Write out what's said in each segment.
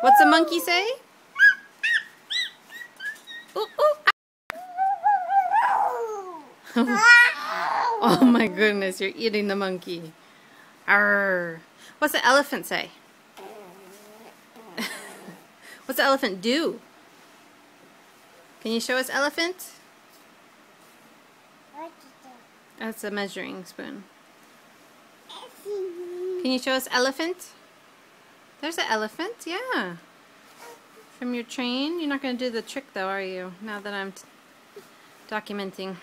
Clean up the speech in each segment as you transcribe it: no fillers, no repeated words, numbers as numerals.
What's a monkey say? Ooh, ooh. Oh my goodness, you're eating the monkey. Arr. What's the elephant say? What's the elephant do? Can you show us elephant? That's a measuring spoon. Can you show us elephant? There's an elephant, yeah. From your train. You're not going to do the trick though, are you? Now that I'm documenting.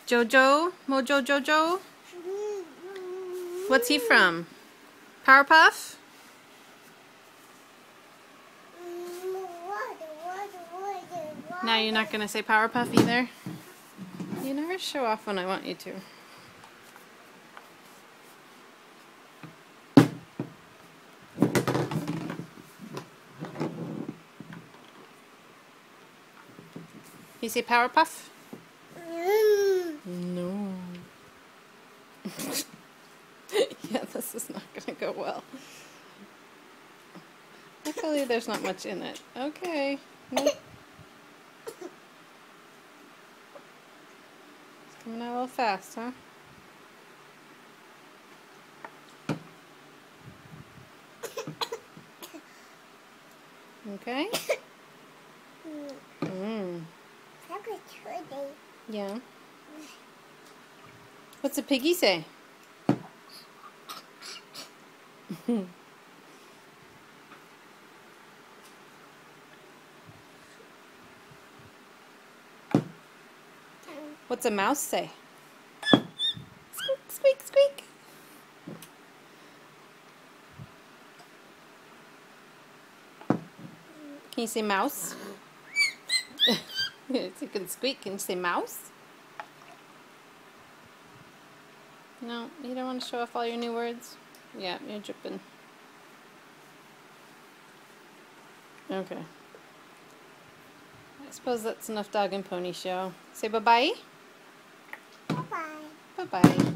Jojo? Mojo Jojo? What's he from? Powerpuff? Now you're not going to say Powerpuff either? You never show off when I want you to. You say Powerpuff? No. Yeah, this is not going to go well. Luckily, there's not much in it. Okay. Nope. It's coming out a little fast, huh? Okay. Yeah. What's a piggy say? What's a mouse say? Squeak, squeak, squeak. Can you say mouse? You can squeak. Can you say mouse? No, you don't want to show off all your new words? Yeah, you're dripping. Okay. I suppose that's enough dog and pony show. Say bye-bye. Bye-bye. Bye-bye.